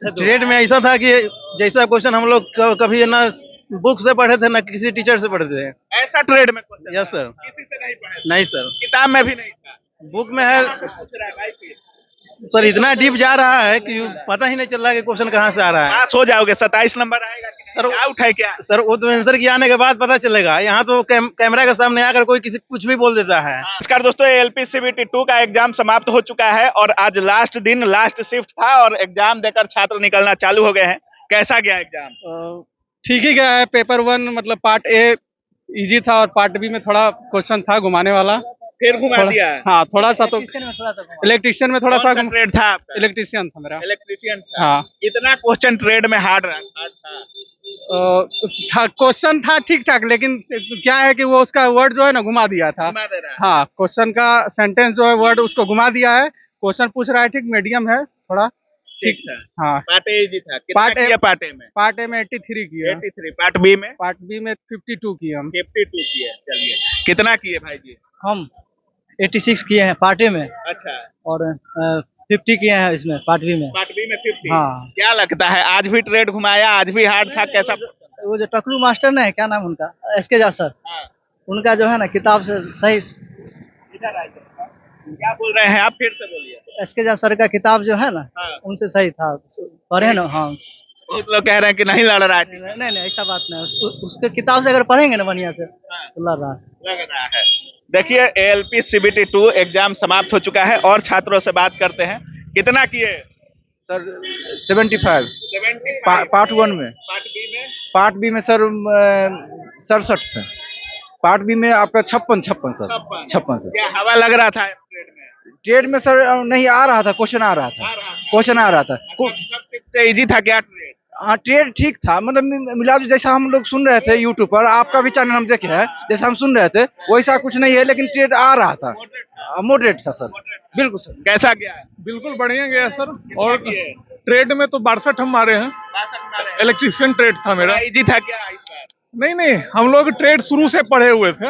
Trade में ऐसा था कि जैसा क्वेश्चन हम लोग कभी ना बुक से पढ़े थे ना किसी टीचर से पढ़े थे। ऐसा ट्रेड में क्वेश्चन यस सर। किसी से नहीं पढ़े थे? नहीं सर, किताब में भी नहीं था। बुक में है पूछ रहा है भाई फिर। सर। इतना डीप जा रहा है कि पता ही नहीं चल रहा है कि क्वेश्चन कहाँ से आ रहा है। पास हो जाओगे, 27 नंबर आएगा कि सर, नहीं? आउट है क्या? सर वो तो आंसर की आने के बाद पता चलेगा। यहाँ तो कैमरा के सामने आकर कोई किसी कुछ भी बोल देता है। नमस्कार दोस्तों, एलपीसीबीटी 2 का एग्जाम समाप्त हो चुका है और आज लास्ट दिन, लास्ट शिफ्ट था और एग्जाम देकर छात्र निकलना चालू हो गए हैं। कैसा गया एग्जाम? ठीक ही गया है। पेपर 1 मतलब पार्ट ए इजी था और पार्ट बी में थोड़ा क्वेश्चन था घुमाने वाला। फिर घुमा दिया है। हाँ, थोड़ा सा तो इलेक्ट्रिशियन में थोड़ा सा ट्रेड था आपका? इलेक्ट्रिशियन था मेरा। इलेक्ट्रिशियन था। हाँ, इतना क्वेश्चन ट्रेड में हार्ड था। क्वेश्चन था ठीक ठाक, लेकिन क्या है कि वो उसका वर्ड जो है ना घुमा दिया था। घुमा दे रहा है। हाँ, क्वेश्चन का सेंटेंस जो है वर्ड उसको घुमा दिया है। क्वेश्चन पूछ रहा है ठीक मीडियम है थोड़ा ठीक था। हाँ, पार्ट ए इजी था। कितना पार्ट ए- किया पार्ट ए में? पार्ट ए में 83 किया, 83। पार्ट बी में पार्ट बी में 52 किए हम। 52 किए। चलिए, कितना किए भाई जी? हम 86 किए हैं पार्ट ए में अच्छा, और 50 किए हैं इसमें पार्ट बी में। पार्ट बी में 50। हाँ। क्या लगता है, आज भी ट्रेड घुमाया, आज भी हार्ड था, कैसा? वो जो टकलू मास्टर ना है, क्या नाम उनका, एसके जा सर, हाँ, उनका जो है ना किताब से सही। इधर आइए। क्या बोल रहे हैं आप? फिर से बोलिए। एसके जा सर का किताब जो है ना, हाँ। उनसे सही था। पढ़े ना? हाँ। बहुत लोग कह रहे हैं कि नहीं लड़ रहा है। नहीं नहीं, ऐसा बात नहीं। उसके किताब से अगर पढ़ेंगे ना बढ़िया से हाँ, तो लग रहा है। लग रहा है। देखिए, एएलपी सीबीटी 2 एग्जाम समाप्त हो चुका है और छात्रों से बात करते हैं। कितना किए? सर 75 75। पार्ट 1 में। पार्ट बी में? पार्ट बी में सर 67 से। पार्ट बी में आपका 56 सर। 56 से। क्या हवा लग रहा था ट्रेड में? ट्रेड में सर नहीं आ रहा था, क्वेश्चन आ रहा था। क्वेश्चन आ रहा था। सबसे इजी था क्या ट्रेड? हाँ, ट्रेड ठीक था। मतलब मिला जो जैसा हम लोग सुन रहे थे यूट्यूब पर, आपका भी चैनल हम देखे हैं, जैसा हम सुन रहे थे वैसा कुछ नहीं है, लेकिन ट्रेड आ रहा था। मॉडरेट था सर। बिल्कुल सर। कैसा गया? बिल्कुल बढ़िया गया सर। और ट्रेड में तो 62 हम मारे हैं। इलेक्ट्रिशियन ट्रेड था मेरा। इजी था क्या इस बार? नहीं नहीं, हम लोग ट्रेड शुरू से पढ़े हुए थे।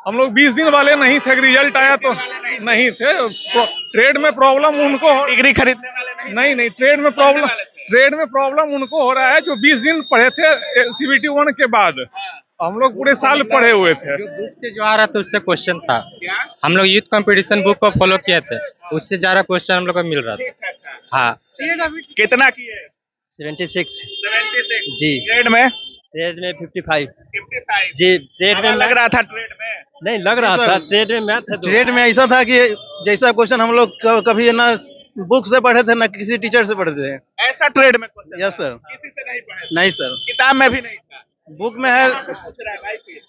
हम लोग 20 दिन वाले नहीं थे, रिजल्ट आया तो नहीं थे। ट्रेड में प्रॉब्लम उनको डिग्री खरीदने वाले नहीं, ट्रेड में प्रॉब्लम उनको हो रहा है जो 20 दिन पढ़े थे सीबीटी 1 के बाद। हम लोग पूरे साल पढ़े हुए थे। जो बुक से जो आ रहा था उससे क्वेश्चन था। क्या? हम लोग यूथ कंपटीशन बुक को फॉलो किए थे, उससे ज्यादा क्वेश्चन हम लोग को मिल रहा था। हाँ। कितना किए? 76 76। जी। ट्रेड में? ट्रेड में 55 55। जी। ट्रेड में लग रहा था ट्रेड में? नहीं लग रहा था, ट्रेड में मैथ है। ट्रेड में ऐसा था कि जैसा क्वेश्चन हम लोग कभी ना बुक से पढ़े थे ना किसी टीचर से पढ़े थे। ऐसा ट्रेड में क्वेश्चन? Yes sir. किसी से नहीं पढ़े? नहीं सर, किताब में भी नहीं था। बुक में है पूछ रहा है भाई फिर।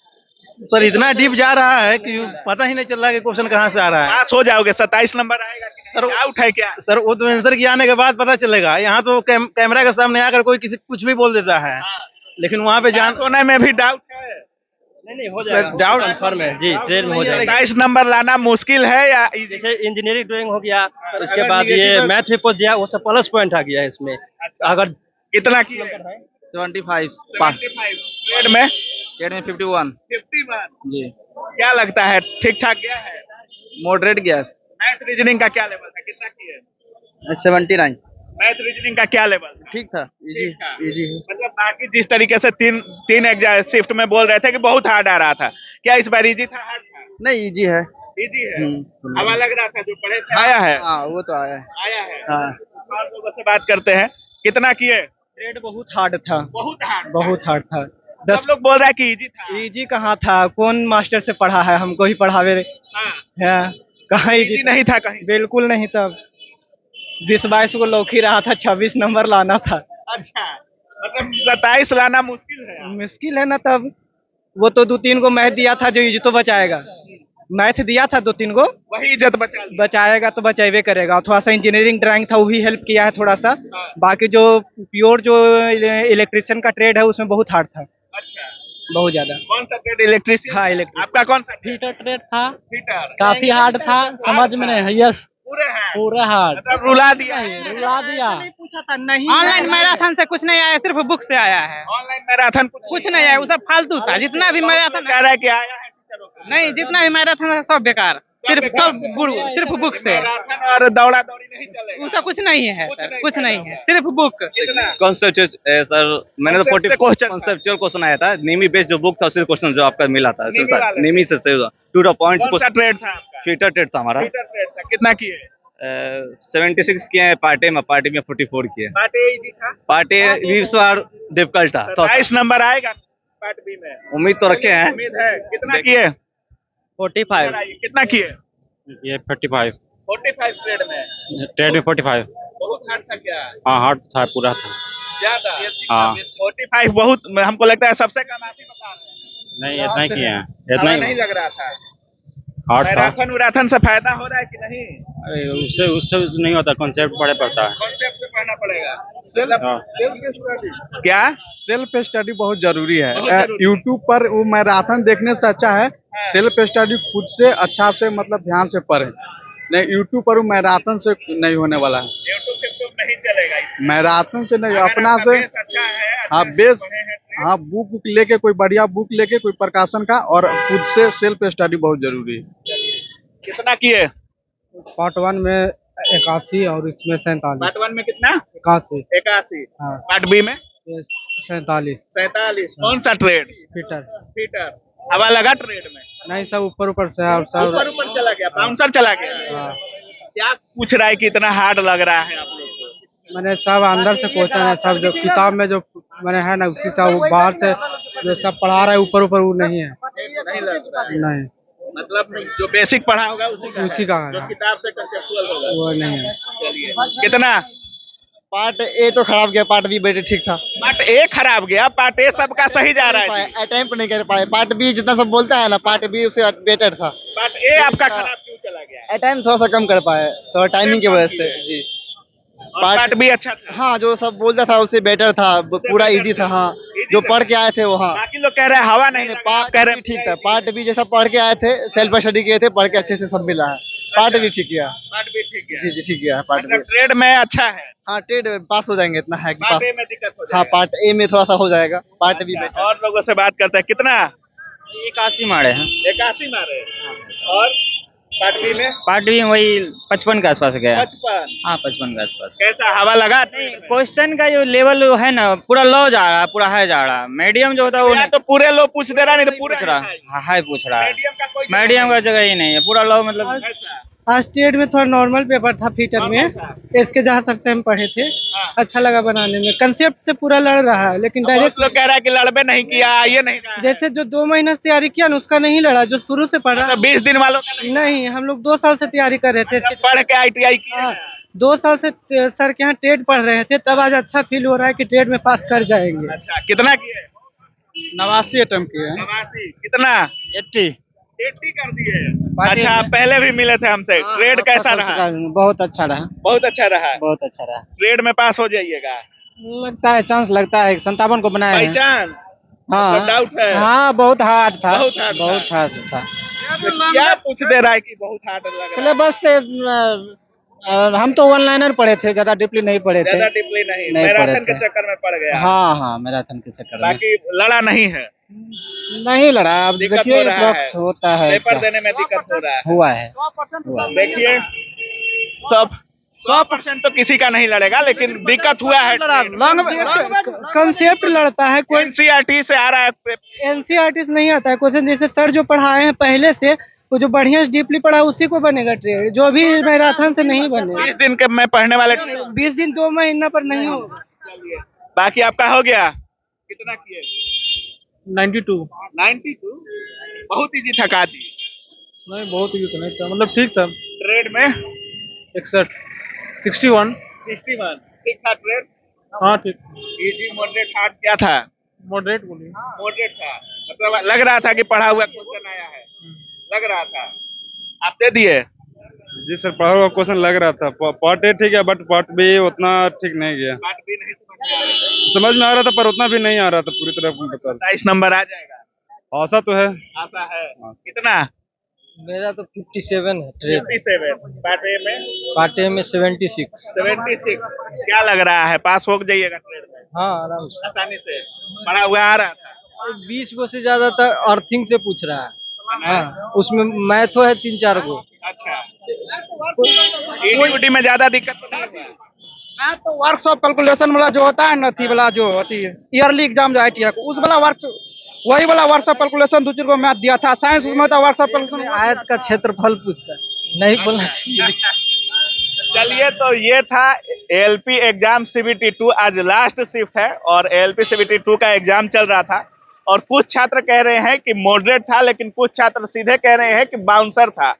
सर। इतना डीप जा रहा है कि पता ही नहीं चल रहा है कि क्वेश्चन कहाँ से आ रहा है। पास हो जाओगे, 27 नंबर आएगा कि नहीं? सर, आउट है क्या? सर वो तो आंसर की आने के बाद पता चलेगा। यहाँ तो कैमरा के सामने आकर कोई किसी कुछ भी बोल देता है। लेकिन वहाँ पे पास होने में भी डाउट है? नहीं हो जाएगा। डाउट कंफर्म है जी, ट्रेड में हो जाएगा। 27 नंबर लाना मुश्किल है या easy? जैसे इंजीनियरिंग ड्राइंग हो गया, उसके बाद ये मैथ रिपोर्ट दिया, वो सब प्लस पॉइंट आ गया है इसमें। अगर कितना किए? 75 75। ट्रेड में? ट्रेड में 51 51। जी। क्या लगता है, ठीक ठाक गया है? मॉडरेट गया। मैथ रीजनिंग का क्या लेवल था? कितना किए? 79। मैथ रीजनिंग का क्या लेवल था? ठीक था, ठीक था। इजी। मतलब बाकी जिस तरीके से तीन एग्जाम शिफ्ट में बोल रहे थे कि बहुत हार्ड आ रहा था, क्या इस बार इजी था, हार्ड था? नहीं, इजी है। इजी है। हवा लग रहा था जो पढ़े थे? आया है? हाँ, वो तो आया है। आया है। हाँ। और लोगों से बात करते हैं। कितना किए? ट्रेड बहुत हार्ड था, बहुत हार्ड। बहुत हार्ड था। 10 लोग बोल रहा है कि इजी था। इजी कहाँ था? कौन मास्टर से पढ़ा है? हमको ही पढ़ावे हाँ। हैं। कहाँ इजी नहीं था कहीं? बिल्कुल नहीं था। 20-22 को लौकी रहा था, 26 नंबर लाना था। अच्छा, मतलब 27 लाना मुश्किल है। मुश्किल है ना। तब वो तो 2-3 को मैथ दिया था जो इजी तो बचाएगा। मैथ दिया था 2-3 को, वही इज्जत बचाएगा तो बचाएबे करेगा। थोड़ा सा इंजीनियरिंग ड्राइंग था, वो भी हेल्प किया है थोड़ा सा। बाकी जो प्योर जो इलेक्ट्रिशियन का ट्रेड है उसमें बहुत हार्ड था। अच्छा, बहुत ज्यादा। कौन सा ट्रेड? इलेक्ट्रिशियन। हाँ, इलेक्ट्रिक। आपका कौन सा? फीटर ट्रेड था, फिटर। काफी हार्ड था, समझ में नहीं है। यस, पूरे हैं? पूरा हार्ड। मतलब रुला दिया। रुला दिया। पूछा था नहीं। ऑनलाइन मैराथन से कुछ नहीं आया, सिर्फ बुक से आया है। ऑनलाइन मैराथन कुछ नहीं आया, वो सब फालतू था। जितना भी मैराथन कह रहा है कि आया है टीचरों का। नहीं, जितना भी मैराथन था सब बेकार, सिर्फ सब सिर्फ बुक से। मैराथन और दौड़ा दौड़ी नहीं चलेगा। उसका कुछ नहीं है सर, कुछ नहीं है, सिर्फ बुक। कॉन्सेप्ट सर, मैंने तो 40 क्वेश्चन कॉन्सेप्चुअल क्वेश्चन आया था, नेमी बेस्ड जो बुक था उसी क्वेश्चन जो आपका मिला था नेमी वाले? नेमी से टू द पॉइंट्स कौन सा ट्रेड था आपका? फीटर ट्रेड था हमारा। मीटर ट्रेड था, कितना किए? 76 किए हैं पार्ट ए में 44 किए। पार्ट ए इजी था, पार्ट ए इस बार डिफिकल्ट था तो 27 नंबर आएगा पार्ट बी में, उम्मीद तो रखे हैं। उम्मीद है। कितना किए? 45 कितना किए? ये 45 45 ट्रेड में। ट्रेड में 45। बहुत हार्ड था क्या? हाँ हार्ड था, पूरा था। ज्यादा? हाँ 45 बहुत, हमको लगता है सबसे कम आप ही बता रहे हैं। नहीं, इतना ही किए हैं, इतना हमें ही नहीं लग रहा था। हार्ड था। मैराथन उराथन से फायदा हो रहा है कि नहीं? अरे उससे नहीं होता, कॉन्सेप्ट पढ़े पड़ता है। कॉन्सेप्ट से पढ़ना पड़ेगा। हाँ। क्या? सेल्फ स्टडी बहुत जरूरी है। बहुत जरूरी है। यूट्यूब पर वो मैराथन देखने से अच्छा है सेल्फ स्टडी खुद से अच्छा से मतलब ध्यान से पढ़े। नहीं, यूट्यूब पर वो मैराथन से नहीं होने वाला है। यूट्यूब से तो नहीं चलेगा इसमें। मैराथन से नहीं, अगर अपना आपका से। बेस अच्छा है, हाँ अच्छे से बेस, पढ़े हैं, हाँ बुक लेके, कोई बढ़िया बुक लेके, कोई प्रकाशन का, और खुद से सेल्फ स्टडी बहुत जरूरी है। कितना किए? पार्ट 1 में 81 और इसमें 47। पार्ट 1 में कितना? 81। 81। हाँ। पार्ट बी में 47 47। कौन सा ट्रेड? फीटर। फीटर। हवा लगा ट्रेड में? नहीं, सब ऊपर ऊपर से है और सब। ऊपर ऊपर चला गया, बाउंसर चला गया। हाँ। क्या पूछ रहा है कि इतना हार्ड लग रहा है आप लोग को? मैंने सब अंदर से क्वेश्चन है, सब जो किताब में जो मैंने है ना उसी का, वो बाहर से जो सब पढ़ा रहा है ऊपर ऊपर वो नहीं है। नहीं लग रहा है। नहीं, मतलब जो बेसिक पढ़ा होगा उसी का है। है। जो किताब से कंसेप्चुअल होगा वो नहीं है। चलिए। कितना? पार्ट ए तो खराब गया, पार्ट बी बेटर ठीक था। पार्ट ए खराब गया, पार्ट ए सबका सही जा रहा है जी। टाइम पर नहीं कर पाए। पार्ट बी जितना सब बोलता है ना, पार्ट बी उससे बेटर था। पार्ट ए आपका खराब क्यों चला गया? टाइम थोड़ा सा कम कर पाए, थोड़ा टाइमिंग की वजह से जी। और पार्ट बी अच्छा था। हाँ, जो सब बोलता था उससे बेटर था, पूरा इजी था। हाँ, जो पढ़ के आए थे वो। हाँ, बाकी लोग कह रहे हैं हवा नहीं लगा, आप पार्ट कह रहे बी ठीक था। पार्ट बी जैसा पढ़ के आए थे, सेल्फ स्टडी किए थे, पढ़ के अच्छे से सब मिला है। पार्ट बी ठीक किया। पार्ट बी ठीक है। जी जी ठीक किया पार्ट बी। मतलब ट्रेड में अच्छा है। हाँ, ट्रेड पास हो जाएंगे, इतना है कि पार्ट पास। ए में दिक्कत हो हाँ, जाएगा। पार्ट ए में थोड़ा सा हो जाएगा, पार्ट बी बेटर। और लोगों से बात करते हैं। कितना? 81 मारे हैं। 81 मारे। और पार्ट बी में पार्ट भी वही 55 के आसपास गया। 55। हाँ 55 के आसपास। कैसा हवा लगा? क्वेश्चन का जो लेवल है ना, पूरा लो जा रहा है, पूरा हाई जा रहा है। मीडियम जो होता है वो या तो पूरे लो पूछ दे रहा, नहीं तो पूरा पूछ रहा है, हाई पूछ रहा है। मीडियम का कोई मीडियम का जगह ही नहीं है, पूरा लो मतलब। ऐसा। आज ट्रेड में थोड़ा नॉर्मल पेपर था फीटर में, इसके जहाँ सर से हम पढ़े थे। अच्छा लगा बनाने में, कंसेप्ट से पूरा लड़ रहा है, लेकिन बहुत डायरेक्ट लोग कह रहा है कि लड़बे नहीं किया, ये नहीं कहा। जैसे जो 2 महीना से तैयारी किया ना उसका नहीं लड़ा, जो शुरू से पढ़ा। तो 20 दिन वालों का नहीं। नहीं, हम लोग 2 साल से तैयारी कर रहे थे। जब पढ़ के ITI किया। हाँ, 2 साल से सर के यहाँ ट्रेड पढ़ रहे थे, तब आज अच्छा फील हो रहा है कि ट्रेड में पास कर जाएंगे। अच्छा, कितना किए? 89 अटेम्प्ट किए हैं। 89। कितना? 80। 80 कर दिए। अच्छा, आप पहले भी मिले थे हमसे। ट्रेड कैसा रहा? बहुत अच्छा रहा, बहुत अच्छा रहा। बहुत अच्छा रहा। ट्रेड में पास हो जाइएगा लगता है, चांस लगता है। 57 को बनाया बाई है। चांस? हाँ, डाउट है? हाँ, बहुत हार्ड था। बहुत hard था। बहुत हार्ड था। क्या पूछ दे रहा है कि बहुत हार्ड लग रहा है? सिलेबस से हम तो वन लाइनर पढ़े थे, ज्यादा डीपली नहीं पढ़े थे। ज्यादा डीपली नहीं, नहीं मैराथन पढ़े के थे। चक्कर में पड़ गया। हाँ हाँ, मैराथन के चक्कर में बाकी लड़ा नहीं है। नहीं लड़ा। अब दिक्कत देखिए हो रहा अप्रॉक्स है। होता है, पेपर क्या देने में दिक्कत हो रहा है। हुआ है, हुआ है। देखिए, 100% तो किसी का नहीं लड़ेगा, लेकिन दिक्कत हुआ है। कंसेप्ट लड़ता है कोई। NCERT से आ रहा है। एनसीईआरटी से नहीं आता है क्वेश्चन, जैसे सर जो पढ़ाए हैं पहले से, वो जो बढ़िया डीपली पढ़ा उसी को बनेगा ट्रेड, जो भी मैराथन से नहीं बनेगा। 20 दिन के मैं पढ़ने वाले। 20 दिन 2 महीना पर नहीं होगा। बाकी आपका हो गया? कितना किए? 92। 92। बहुत इजी था काजी। नहीं, बहुत ही तो नहीं था, मतलब ठीक था। ट्रेड में 61 61। 61 ठीक था ट्रेड। हाँ ठीक, इजी मॉडरेट हार्ड क्या था? मॉडरेट बोलिए। मॉडरेट था, मतलब लग रहा था कि पढ़ा हुआ क्वेश्चन आया है, लग रहा था। आप दे दिए? जी सर, पढ़ा हुआ क्वेश्चन लग रहा था। पार्ट ए ठीक है, बट पार्ट बी उतना ठीक नहीं गया। पार्ट बी नहीं समझ समझ में आ रहा था पर उतना भी नहीं आ रहा था पूरी तरह। 27 नंबर आ जाएगा, आशा तो है। आशा है। कितना? मेरा तो 57 है ट्रेड। 57। पार्ट ए में? पार्ट ए में 76। 76। क्या लग रहा है, पास हो जाइएगा ट्रेड में? हाँ आराम से। आसानी से पढ़ा हुआ आ रहा था। 20 को से ज्यादा तो अर्थिंग से पूछ रहा है। हाँ उसमें मैथो है 3-4 गो। अच्छा ईडी में ज्यादा दिक्कत तो नहीं हुआ? मैं तो वर्कशॉप कैलकुलेशन वाला जो होता है ना थी वाला जो होती है ईयरली एग्जाम जो ITI को उस वाला वही वाला वर्कशॉप कैलकुलेशन 2 को मैथ दिया था। साइंस उसमें होता वर्कशॉप कैलकुलेशन आयत का क्षेत्रफल पूछता है, नहीं बोलना चाहिए। चलिए तो ये था ALP एग्जाम CBT 2 आज लास्ट शिफ्ट है और ALP CBT 2 का एग्जाम चल रहा था और कुछ छात्र कह रहे हैं कि मॉडरेट था, लेकिन कुछ छात्र सीधे कह रहे हैं कि बाउंसर था।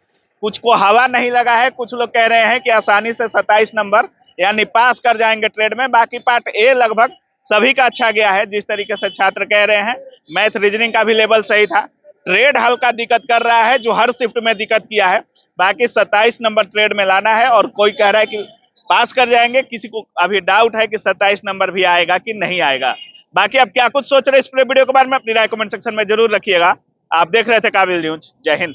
कुछ को हवा नहीं लगा है, कुछ लोग कह रहे हैं कि आसानी से 27 नंबर यानी पास कर जाएंगे ट्रेड में। बाकी पार्ट ए लगभग सभी का अच्छा गया है जिस तरीके से छात्र कह रहे हैं। मैथ रीजनिंग का भी लेवल सही था। ट्रेड हल्का दिक्कत कर रहा है जो हर शिफ्ट में दिक्कत किया है। बाकी 27 नंबर ट्रेड में लाना है और कोई कह रहा है कि पास कर जाएंगे, किसी को अभी डाउट है कि 27 नंबर भी आएगा कि नहीं आएगा। बाकी आप क्या कुछ सोच रहे हैं इस पूरे वीडियो के बारे में अपनी राय कमेंट सेक्शन में जरूर रखिएगा। आप देख रहे थे काबिल न्यूज। जय हिंद।